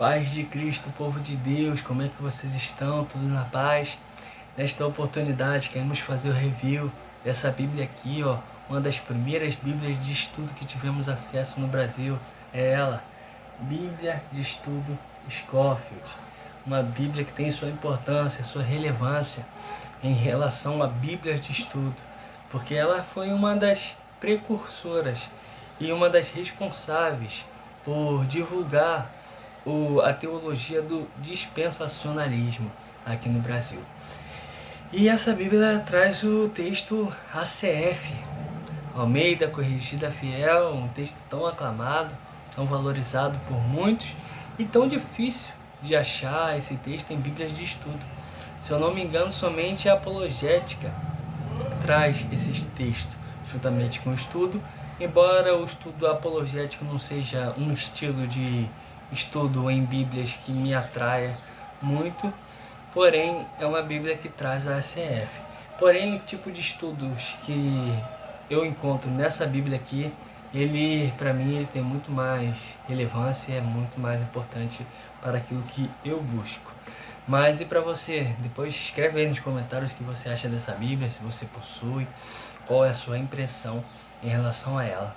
Paz de Cristo, povo de Deus, como é que vocês estão? Tudo na paz? Nesta oportunidade, queremos fazer o review dessa Bíblia aqui, ó, uma das primeiras Bíblias de estudo que tivemos acesso no Brasil. É ela, Bíblia de Estudo Scofield. Uma Bíblia que tem sua importância, sua relevância em relação a Bíblias de estudo, porque ela foi uma das precursoras e uma das responsáveis por divulgar a teologia do dispensacionalismo aqui no Brasil. E essa Bíblia traz o texto ACF, Almeida Corrigida Fiel, um texto tão aclamado, tão valorizado por muitos e tão difícil de achar esse texto em Bíblias de estudo. Se eu não me engano, somente a apologética traz esse texto juntamente com o estudo, embora o estudo apologético não seja um estilo de estudo em Bíblias que me atraia muito, porém é uma Bíblia que traz a ACF. Porém, o tipo de estudos que eu encontro nessa Bíblia aqui, ele, para mim, ele tem muito mais relevância, é muito mais importante para aquilo que eu busco. Mas e para você? Depois escreve aí nos comentários o que você acha dessa Bíblia, se você possui, qual é a sua impressão em relação a ela.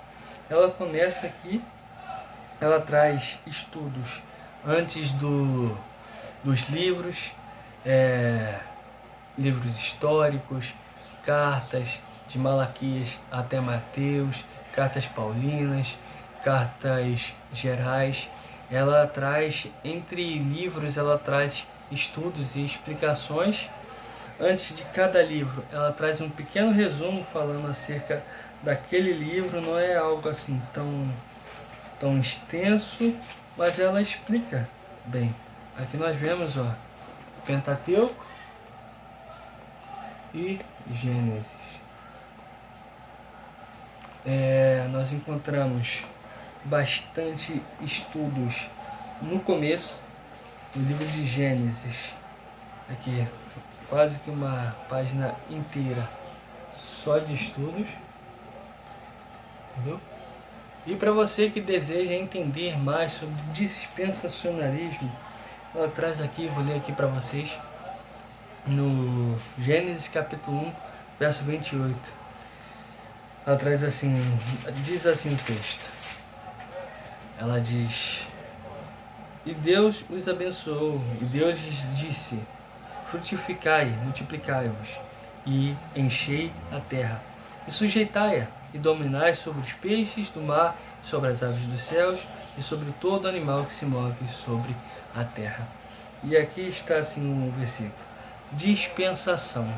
Ela começa aqui, ela traz estudos antes dos livros, livros históricos, cartas de Malaquias até Mateus, cartas paulinas, cartas gerais. Ela traz, entre livros, ela traz estudos e explicações. Antes de cada livro, ela traz um pequeno resumo falando acerca daquele livro. Não é algo assim tão extenso, mas ela explica bem. Aqui nós vemos, ó, Pentateuco e Gênesis. Nós encontramos bastante estudos no começo, no livro de Gênesis. Aqui, quase que uma página inteira só de estudos, entendeu? E para você que deseja entender mais sobre dispensacionalismo, ela traz aqui, vou ler aqui para vocês, no Gênesis capítulo 1, verso 28. Ela traz assim, diz assim o texto. Ela diz: E Deus os abençoou, e Deus lhes disse: Frutificai, multiplicai-vos, e enchei a terra, e sujeitai-a, e dominai sobre os peixes do mar, sobre as aves dos céus, e sobre todo animal que se move sobre a terra. E aqui está assim um versículo. Dispensação.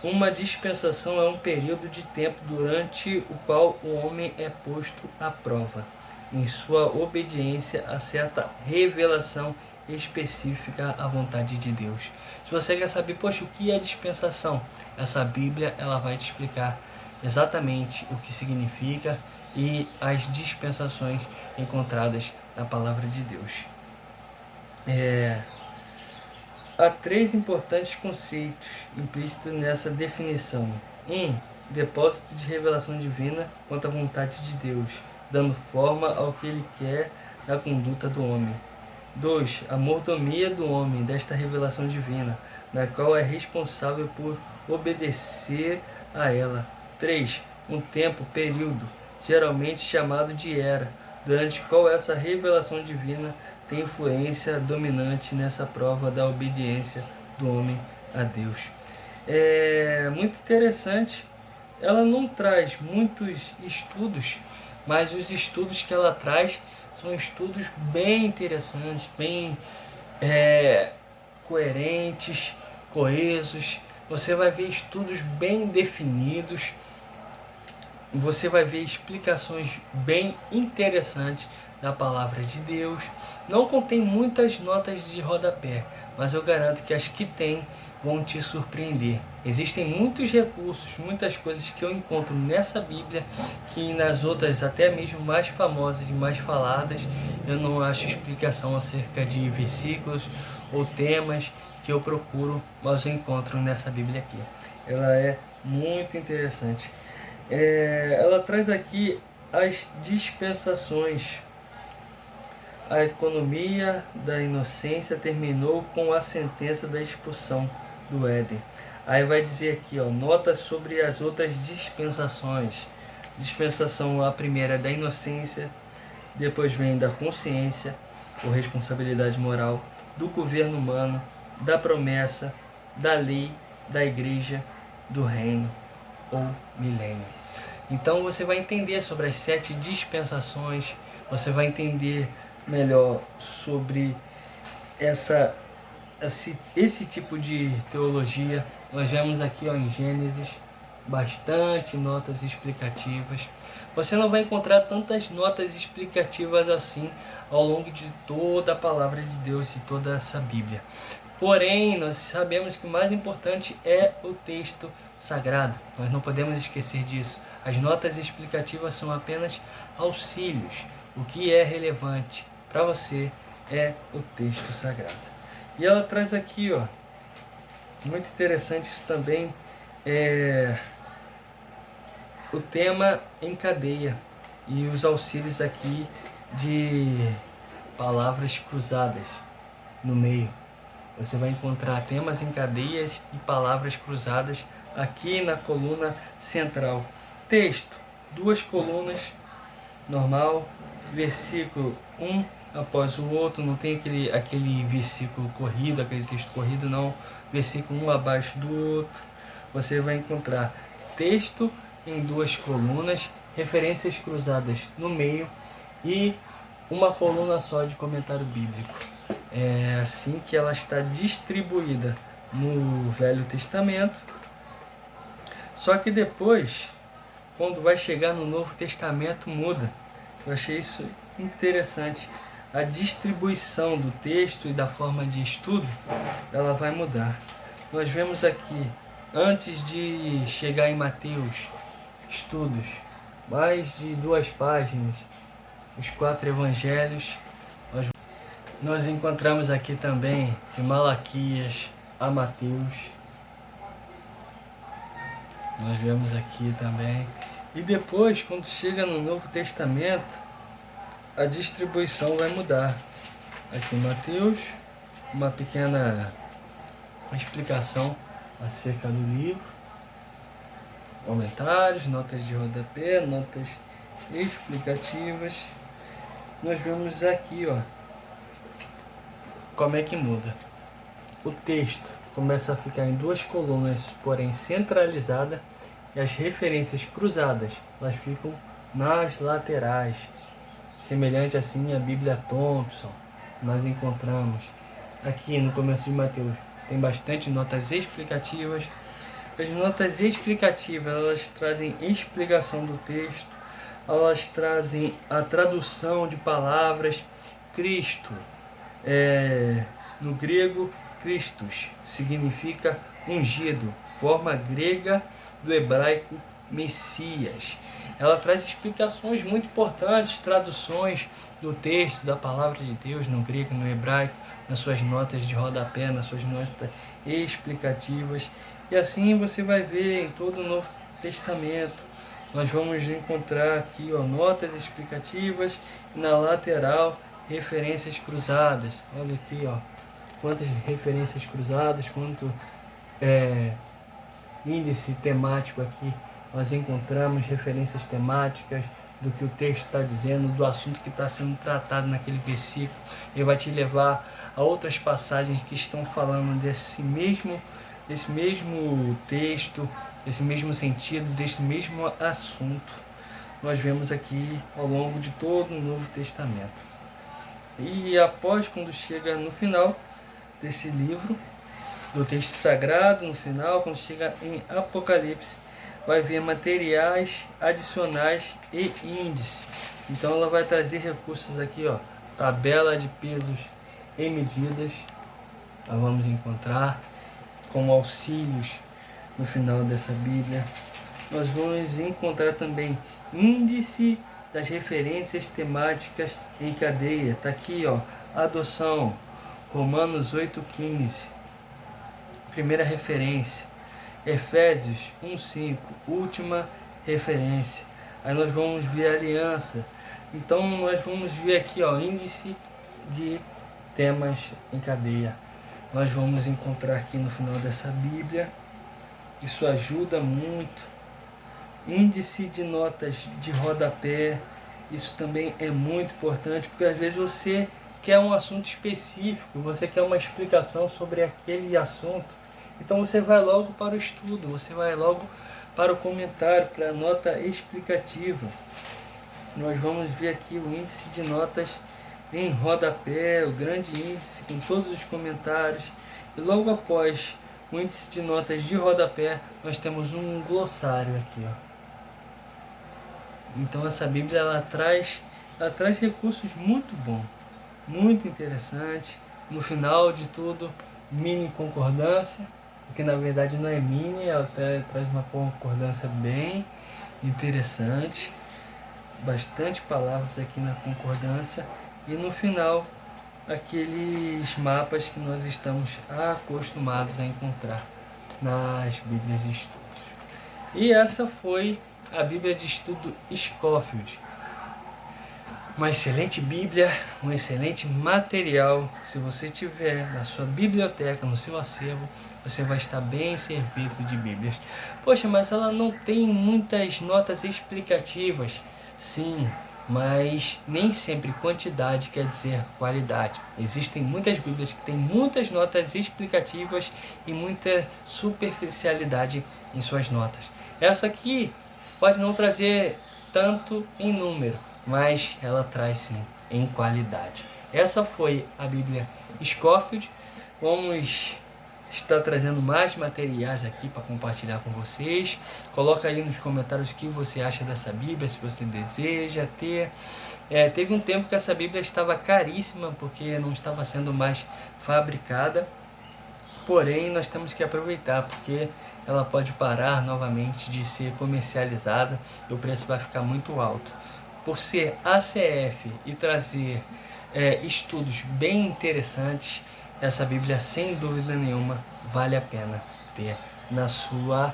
Uma dispensação é um período de tempo durante o qual o homem é posto à prova, em sua obediência a certa revelação específica à vontade de Deus. Se você quer saber, poxa, o que é dispensação? Essa Bíblia, ela vai te explicar exatamente o que significa e as dispensações encontradas na palavra de Deus. Há três importantes conceitos implícitos nessa definição. 1. Depósito de revelação divina quanto à vontade de Deus, dando forma ao que Ele quer na conduta do homem. 2. A mordomia do homem desta revelação divina, na qual é responsável por obedecer a ela. 3. Um tempo, período, geralmente chamado de era, durante qual essa revelação divina tem influência dominante nessa prova da obediência do homem a Deus. É muito interessante. Ela não traz muitos estudos, mas os estudos que ela traz são estudos bem interessantes, bem coerentes, coesos. Você vai ver estudos bem definidos, você vai ver explicações bem interessantes da palavra de Deus. Não contém muitas notas de rodapé, mas eu garanto que as que tem vão te surpreender. Existem muitos recursos, muitas coisas que eu encontro nessa Bíblia que nas outras, até mesmo mais famosas e mais faladas, eu não acho explicação acerca de versículos ou temas que eu procuro, mas eu encontro nessa Bíblia aqui. Ela é muito interessante. Ela traz aqui as dispensações. A economia da inocência terminou com a sentença da expulsão do Éden. Aí vai dizer aqui, ó, nota sobre as outras dispensações. Dispensação, a primeira é da inocência, depois vem da consciência, ou responsabilidade moral, do governo humano, da promessa, da lei, da igreja, do reino ou milênio. Então você vai entender sobre as 7 dispensações, você vai entender melhor sobre esse tipo de teologia. Nós vemos aqui, ó, em Gênesis bastante notas explicativas. Você não vai encontrar tantas notas explicativas assim ao longo de toda a palavra de Deus e toda essa Bíblia. Porém, nós sabemos que o mais importante é o texto sagrado. Nós não podemos esquecer disso. As notas explicativas são apenas auxílios. O que é relevante para você é o texto sagrado. E ela traz aqui, ó, muito interessante isso também, o tema em cadeia e os auxílios aqui de palavras cruzadas no meio. Você vai encontrar temas em cadeias e palavras cruzadas aqui na coluna central. Texto, 2 colunas, normal, versículo um após o outro, não tem aquele versículo corrido, aquele texto corrido, não, versículo um abaixo do outro. Você vai encontrar texto em 2 colunas, referências cruzadas no meio e uma coluna só de comentário bíblico. É assim que ela está distribuída no Velho Testamento. Só que depois, quando vai chegar no Novo Testamento, muda. Eu achei isso interessante. A distribuição do texto e da forma de estudo, ela vai mudar. Nós vemos aqui, antes de chegar em Mateus, estudos, mais de 2 páginas, os 4 evangelhos. Nós encontramos aqui também de Malaquias a Mateus. Nós vemos aqui também. E depois, quando chega no Novo Testamento, a distribuição vai mudar. Aqui em Mateus, uma pequena explicação acerca do livro. Comentários, notas de rodapé, notas explicativas. Nós vemos aqui, ó, como é que muda. O texto começa a ficar em 2 colunas, porém centralizada, e as referências cruzadas, elas ficam nas laterais. Semelhante assim à Bíblia Thompson, nós encontramos aqui no começo de Mateus. Tem bastante notas explicativas. As notas explicativas, elas trazem explicação do texto, elas trazem a tradução de palavras. Cristo, no grego, Christos, significa ungido, forma grega do hebraico Messias. Ela traz explicações muito importantes, traduções do texto, da palavra de Deus no grego, no hebraico, nas suas notas de rodapé, nas suas notas explicativas. E assim você vai ver em todo o Novo Testamento. Nós vamos encontrar aqui, ó, notas explicativas e na lateral referências cruzadas. Olha aqui, ó, quantas referências cruzadas, quanto índice temático aqui. Nós encontramos referências temáticas do que o texto está dizendo, do assunto que está sendo tratado naquele versículo. Ele vai te levar a outras passagens que estão falando desse mesmo texto, desse mesmo sentido, desse mesmo assunto. Nós vemos aqui ao longo de todo o Novo Testamento. E após, quando chega no final desse livro, do texto sagrado, no final, quando chega em Apocalipse, vai ver materiais adicionais e índice. Então ela vai trazer recursos aqui, ó, tabela de pesos e medidas. Nós vamos encontrar como auxílios no final dessa Bíblia. Nós vamos encontrar também índice das referências temáticas em cadeia. Está aqui, ó, adoção, Romanos 8,15, primeira referência. Efésios 1,5, última referência. Aí nós vamos ver aliança. Então nós vamos ver aqui, ó, índice de temas em cadeia. Nós vamos encontrar aqui no final dessa Bíblia. Isso ajuda muito. Índice de notas de rodapé. Isso também é muito importante, porque às vezes você quer um assunto específico, você quer uma explicação sobre aquele assunto. Então você vai logo para o estudo, você vai logo para o comentário, para a nota explicativa. Nós vamos ver aqui o índice de notas em rodapé, o grande índice com todos os comentários. E logo após o índice de notas de rodapé, nós temos um glossário aqui, ó. Então essa Bíblia ela traz recursos muito bons, muito interessantes. No final de tudo, mini concordância, porque na verdade não é mini, ela traz uma concordância bem interessante. Bastante palavras aqui na concordância. E no final, aqueles mapas que nós estamos acostumados a encontrar nas Bíblias de Estudos. E essa foi a Bíblia de Estudo Scofield. Uma excelente Bíblia, um excelente material. Se você tiver na sua biblioteca, no seu acervo, você vai estar bem servido de Bíblias. Poxa, mas ela não tem muitas notas explicativas. Sim, mas nem sempre quantidade quer dizer qualidade. Existem muitas Bíblias que têm muitas notas explicativas e muita superficialidade em suas notas. Essa aqui pode não trazer tanto em número, mas ela traz sim em qualidade. Essa foi a Bíblia Scofield. Vamos estar trazendo mais materiais aqui para compartilhar com vocês. Coloca aí nos comentários o que você acha dessa Bíblia, se você deseja ter. Teve um tempo que essa Bíblia estava caríssima porque não estava sendo mais fabricada. Porém, nós temos que aproveitar porque ela pode parar novamente de ser comercializada e o preço vai ficar muito alto. Por ser ACF e trazer estudos bem interessantes, essa Bíblia, sem dúvida nenhuma, vale a pena ter na sua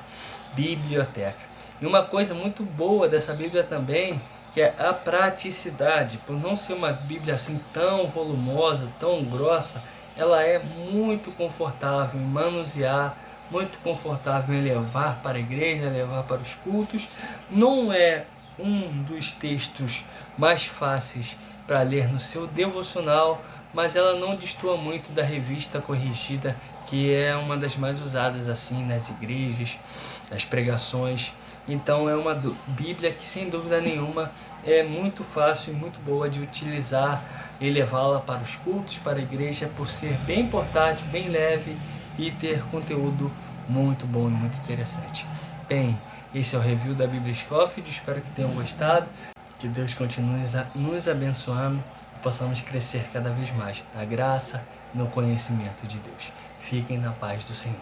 biblioteca. E uma coisa muito boa dessa Bíblia também, que é a praticidade. Por não ser uma Bíblia assim tão volumosa, tão grossa, ela é muito confortável em manusear, muito confortável em levar para a igreja, levar para os cultos. Não é um dos textos mais fáceis para ler no seu devocional, mas ela não destoa muito da revista corrigida, que é uma das mais usadas assim nas igrejas, nas pregações. Então é uma Bíblia que sem dúvida nenhuma é muito fácil e muito boa de utilizar e levá-la para os cultos, para a igreja, por ser bem portátil, bem leve e ter conteúdo muito bom e muito interessante. Bem, esse é o review da Bíblia Scofield, espero que tenham gostado, que Deus continue nos abençoando e possamos crescer cada vez mais na graça e no conhecimento de Deus. Fiquem na paz do Senhor.